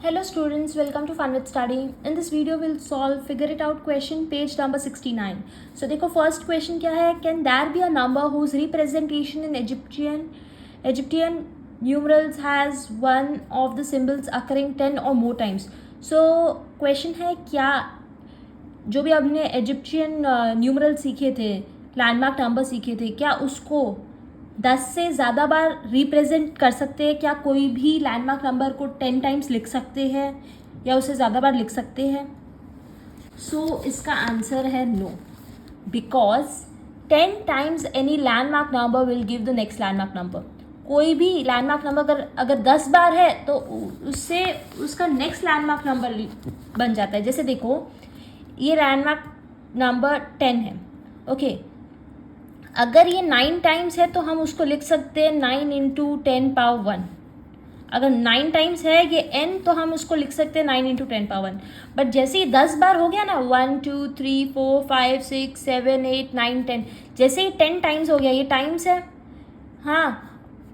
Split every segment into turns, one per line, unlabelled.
Hello students, welcome to Fun with Study. In this video we'll solve figure it out question page number 69. So देखो first question क्या है, can there be a number whose representation in Egyptian numerals has one of the symbols occurring 10 or more times. So question है क्या जो भी आपने Egyptian numeral सीखे थे, लैंडमार्क नंबर सीखे थे, क्या उसको 10 से ज़्यादा बार रिप्रेजेंट कर सकते हैं? क्या कोई भी लैंडमार्क नंबर को 10 टाइम्स लिख सकते हैं या उससे ज़्यादा बार लिख सकते हैं? सो इसका आंसर है no, because 10 times any landmark number will give the next landmark number. कोई भी लैंडमार्क नंबर अगर 10 बार है तो उससे उसका नेक्स्ट लैंडमार्क नंबर बन जाता है. जैसे देखो, ये लैंडमार्क नंबर 10 है. ओके, अगर ये 9 टाइम्स है तो हम उसको लिख सकते हैं 9 इंटू 10 पावर 1. अगर 9 टाइम्स है ये n तो हम उसको लिख सकते हैं 9 इंटू 10 पावर 1. बट जैसे ही 10 बार हो गया ना, 1 2 3 4 5 6 7 8 9 10, जैसे ही 10 टाइम्स हो गया, ये टाइम्स है, हाँ,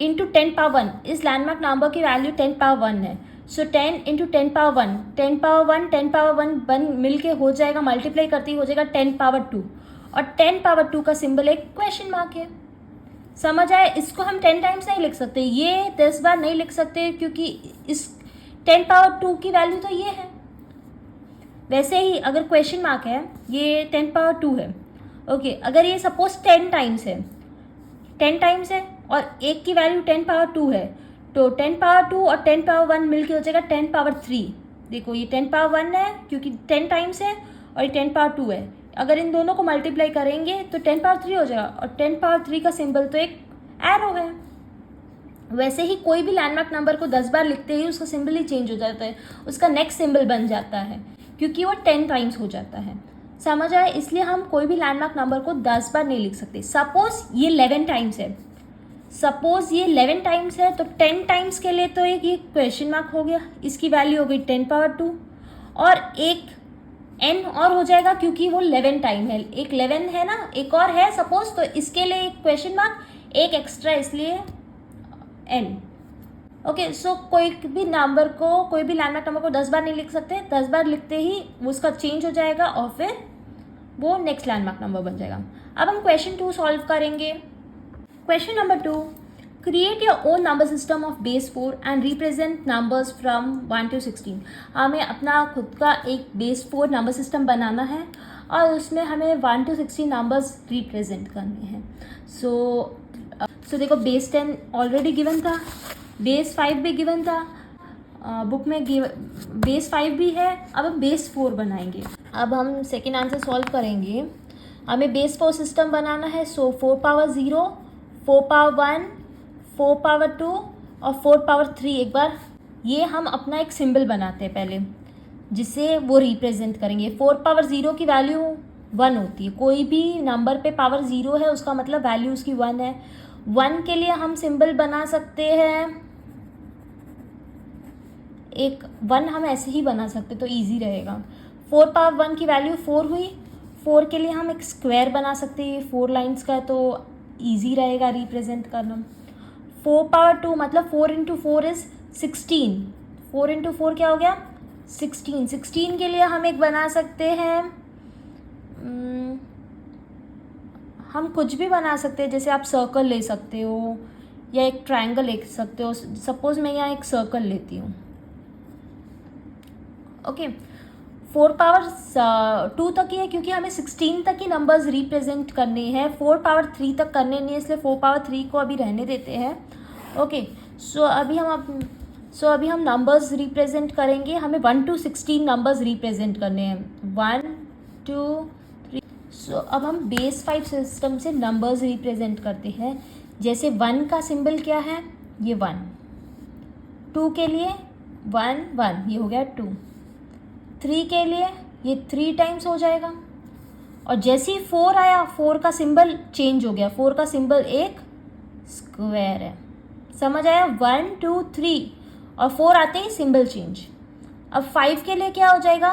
इंटू 10 पावर 1. इस लैंडमार्क नंबर की वैल्यू 10 पावर 1 है. सो 10 इंटू 10 पावर 1, 10 पावर 1 10 पावर 1 मिल के हो जाएगा, मल्टीप्लाई करती हो जाएगा 10 पावर 2. और 10 पावर 2 का सिंबल एक क्वेश्चन मार्क है. समझ आए? इसको हम 10 टाइम्स नहीं लिख सकते, ये 10 बार नहीं लिख सकते, क्योंकि इस 10 पावर 2 की वैल्यू तो ये है. वैसे ही अगर क्वेश्चन मार्क है, ये 10 पावर 2 है. ओके, अगर ये सपोज 10 टाइम्स है, 10 टाइम्स है और एक की वैल्यू 10 पावर 2 है, तो 10 पावर 2 और 10 पावर 1 मिल के हो जाएगा 10 पावर 3. देखो, ये 10 पावर 1 है क्योंकि 10 टाइम्स है, और ये 10 पावर 2 है. अगर इन दोनों को मल्टीप्लाई करेंगे तो 10 पावर 3 हो जाएगा, और 10 पावर 3 का सिंबल तो एक एरो है. वैसे ही कोई भी लैंडमार्क नंबर को 10 बार लिखते ही उसका सिंबल ही चेंज हो जाता है, उसका नेक्स्ट सिंबल बन जाता है, क्योंकि वो 10 टाइम्स हो जाता है. समझ आए? इसलिए हम कोई भी लैंडमार्क नंबर को 10 बार नहीं लिख सकते. सपोज ये 11 टाइम्स है, सपोज ये 11 टाइम्स है, तो 10 टाइम्स के लिए तो एक ये क्वेश्चन मार्क हो गया, इसकी वैल्यू हो गई 10 पावर 2, और एक n और हो जाएगा क्योंकि वो 11 टाइम है. एक 11 है ना, एक और है सपोज, तो इसके लिए एक क्वेश्चन मार्क, एक एक्स्ट्रा, इसलिए n. ओके, सो कोई भी नंबर को, कोई भी लैंडमार्क नंबर को 10 बार नहीं लिख सकते. 10 बार लिखते ही उसका चेंज हो जाएगा और फिर वो नेक्स्ट लैंडमार्क नंबर बन जाएगा. अब हम क्वेश्चन 2 सॉल्व करेंगे. Question number 2, create your own number system of base 4 and represent numbers from 1 to 16. हमें अपना खुद का एक बेस 4 नंबर सिस्टम बनाना है और उसमें हमें 1 to 16 नंबर्स रिप्रेजेंट करने हैं. सो देखो, बेस 10 ऑलरेडी गिवन था, बेस 5 भी गिवन था, बुक में बेस 5 भी है. अब हम बेस 4 बनाएंगे. अब हम सेकेंड आंसर सॉल्व करेंगे. हमें बेस 4 सिस्टम बनाना है. सो 4 पावर 0, 4 पावर 1, 4 पावर 2 और 4 पावर 3. एक बार ये हम अपना एक सिंबल बनाते हैं पहले, जिसे वो रिप्रेजेंट करेंगे. 4 पावर 0 की वैल्यू 1 होती है. कोई भी नंबर पे पावर 0 है उसका मतलब वैल्यू उसकी 1 है. 1 के लिए हम सिंबल बना सकते हैं, एक 1 हम ऐसे ही बना सकते तो ईजी रहेगा. 4 पावर 1 की वैल्यू 4 हुई. 4 के लिए हम एक स्क्वायर बना सकते हैं 4 लाइन्स का, तो ईजी रहेगा रिप्रेजेंट करना. 4 पावर 2 मतलब 4 इंटू 4 इज 16. 4 इंटू 4 क्या हो गया? 16. 16 के लिए हम एक बना सकते हैं, हम कुछ भी बना सकते हैं. जैसे आप सर्कल ले सकते हो या एक ट्रायंगल ले सकते हो. सपोज मैं यहाँ एक सर्कल लेती हूँ. ओके, 4 पावर 2 तक ही है क्योंकि हमें 16 तक ही नंबर्स रिप्रेजेंट करने हैं. 4 पावर 3 तक करने नहीं है, इसलिए 4 पावर 3 को अभी रहने देते हैं. ओके, सो अभी हम नंबर्स रिप्रेजेंट करेंगे. हमें 1 to 16 नंबर्स रिप्रेजेंट करने हैं. 1 2 3. सो अब हम बेस 5 सिस्टम से नंबर्स रिप्रेजेंट करते हैं. जैसे 1 का सिंबल क्या है? ये 1. 2 के लिए 1 1, ये हो गया 2. 3 के लिए ये 3 टाइम्स हो जाएगा. और जैसे ही 4 आया, 4 का सिंबल चेंज हो गया. 4 का सिंबल एक स्क्वायर है. समझ आया? 1 2 3 और 4 आते ही सिंबल चेंज. अब 5 के लिए क्या हो जाएगा?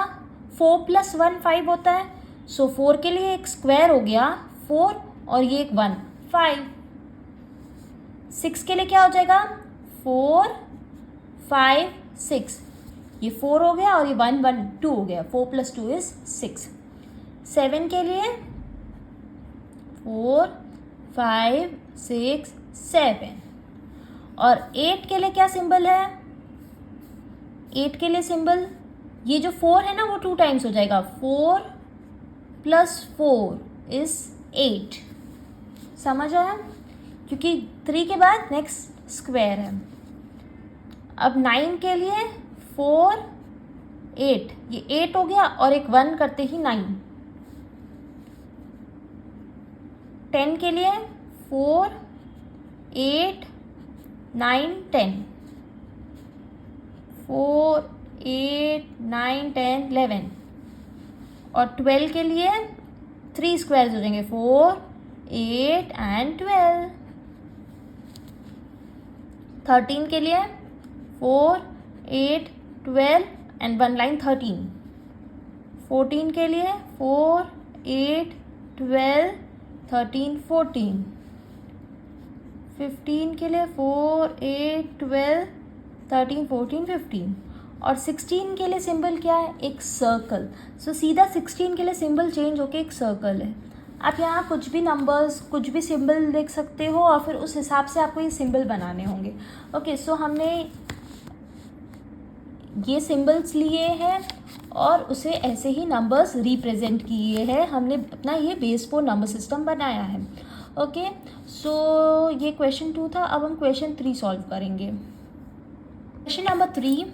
4 + 1 5 होता है. सो 4 के लिए एक स्क्वायर हो गया 4, और ये एक 1 5. 6 के लिए क्या हो जाएगा? 4 5 6. ये 4 हो गया और ये 1 1 2 हो गया, 4 + 2 इज 6। 7 के लिए 4 5 6 7 और 8 के लिए क्या सिंबल है? 8 के लिए सिंबल ये जो 4 है ना वो 2 टाइम्स हो जाएगा, 4 + 4 इज 8। समझ आया? क्योंकि 3 के बाद नेक्स्ट स्क्वायर है। अब 9 के लिए 4 8, ये 8 हो गया और एक 1 करते ही 9। 10 के लिए 4 8 9 10, 4 8 9 10 11 और 12 के लिए 3 स्क्वायर्स हो जाएंगे, 4 8 and 12। 13 के लिए 4 8 12 and 1 line 13। 14 के लिए 4 8 12 13 14। 15 के लिए 4 8 12 13 14 15 और 16 के लिए सिंबल क्या है? एक सर्कल। सो सीधा 16 के लिए सिंबल चेंज होके एक सर्कल है। आप यहाँ कुछ भी नंबर्स कुछ भी सिंबल देख सकते हो और फिर उस हिसाब से आपको ये सिंबल बनाने होंगे। ओके, सो हमने ये सिंबल्स लिए हैं और उसे ऐसे ही नंबर्स रिप्रेजेंट किए हैं। हमने अपना ये बेस 4 नंबर सिस्टम बनाया है। ओके, सो ये क्वेश्चन 2 था। अब हम क्वेश्चन 3 सॉल्व करेंगे। Question number 3,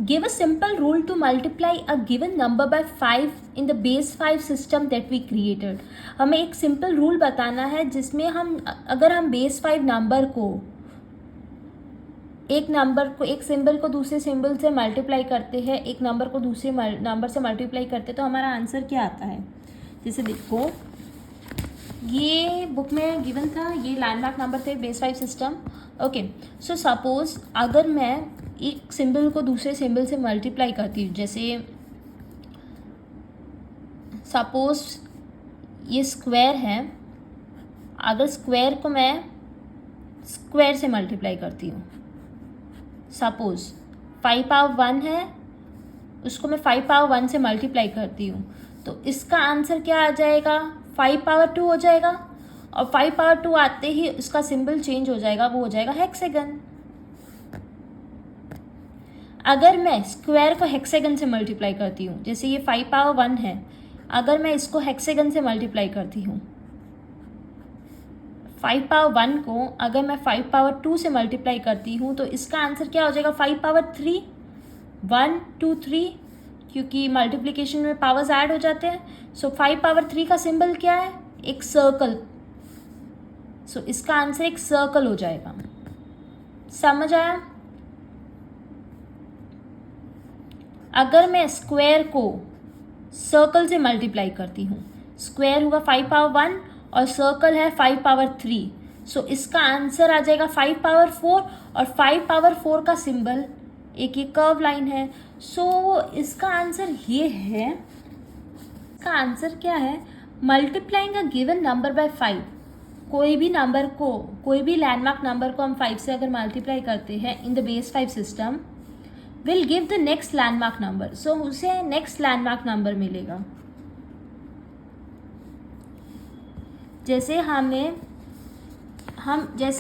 give a simple rule to multiply a given number by 5 in the base 5 system that we created। हमें एक सिंपल रूल बताना है जिसमें अगर हम बेस 5 नंबर को एक सिंबल को दूसरे सिंबल से मल्टीप्लाई करते हैं, एक नंबर को दूसरे नंबर से मल्टीप्लाई करते हैं, तो हमारा आंसर क्या आता है? जैसे देखो, ये बुक में गिवन था, ये लैंडमार्क नंबर थे base 5 system. Okay, so suppose अगर मैं एक सिंबल को दूसरे सिंबल से मल्टीप्लाई करती हूँ, जैसे सपोज ये स्क्वायर है, अगर स्क्वायर को मैं स्क्वायर से मल्टीप्लाई करती हूँ, सपोज 5 पावर 1 है, उसको मैं 5 पावर 1 से मल्टीप्लाई करती हूँ, तो इसका आंसर क्या आ जाएगा? 5 पावर 2 हो जाएगा। और 5 पावर 2 आते ही उसका सिंबल चेंज हो जाएगा, वो हो जाएगा हेक्सागन। अगर मैं स्क्वायर को हेक्सागन से मल्टीप्लाई करती हूँ, जैसे ये 5 पावर 1 है, अगर मैं इसको हेक्सागन से मल्टीप्लाई करती हूँ, 5 पावर 1 को अगर मैं 5 पावर 2 से मल्टीप्लाई करती हूँ, तो इसका आंसर क्या हो जाएगा? 5 पावर 3, 1 2 3, क्योंकि मल्टीप्लिकेशन में पावर्स ऐड हो जाते हैं। सो 5 पावर 3 का सिंबल क्या है? एक सर्कल। सो इसका आंसर एक सर्कल हो जाएगा। समझ आया? अगर मैं स्क्वायर को सर्कल से मल्टीप्लाई करती हूँ, स्क्वायर होगा 5 पावर 1 और सर्कल है 5 पावर 3, सो इसका आंसर आ जाएगा 5 पावर 4 और 5 पावर 4 का सिंबल एक ये कर्व लाइन है। सो इसका आंसर ये है। इसका आंसर क्या है? Multiplying a given number by 5। कोई भी नंबर को, कोई भी लैंडमार्क नंबर को हम 5 से अगर मल्टीप्लाई करते हैं in the base 5 system, will give the next landmark number. So उसे नेक्स्ट लैंडमार्क नंबर मिलेगा। जैसे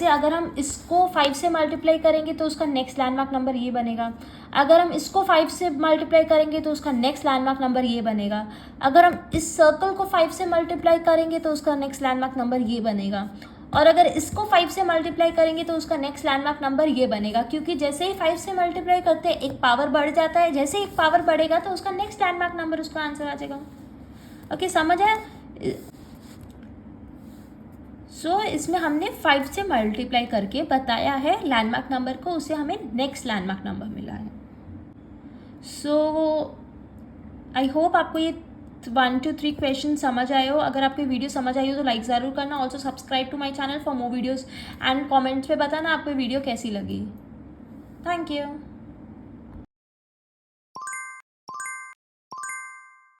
अगर हम इसको 5 से मल्टीप्लाई करेंगे तो उसका नेक्स्ट लैंडमार्क नंबर ये बनेगा। अगर हम इसको 5 से मल्टीप्लाई करेंगे तो उसका नेक्स्ट लैंडमार्क नंबर ये बनेगा। अगर हम इस सर्कल को 5 से मल्टीप्लाई करेंगे तो उसका नेक्स्ट लैंडमार्क नंबर ये बनेगा। और अगर इसको 5 से मल्टीप्लाई करेंगे तो उसका नेक्स्ट लैंडमार्क नंबर ये बनेगा, क्योंकि जैसे ही 5 से मल्टीप्लाई करते हैं एक पावर बढ़ जाता है, जैसे ही एक पावर बढ़ेगा तो उसका नेक्स्ट लैंडमार्क नंबर उसका आंसर आ जाएगा। ओके, समझ आया? सो इसमें हमने 5 से मल्टीप्लाई करके बताया है लैंडमार्क नंबर को, उसे हमें नेक्स्ट लैंडमार्क नंबर मिला है। सो आई होप आपको ये 1 to 3 क्वेश्चन समझ आए हो। अगर आपको वीडियो समझ आई हो तो लाइक ज़रूर करना। Also subscribe to my channel for more videos and comments पे बताना आपको वीडियो कैसी लगी। Thank you.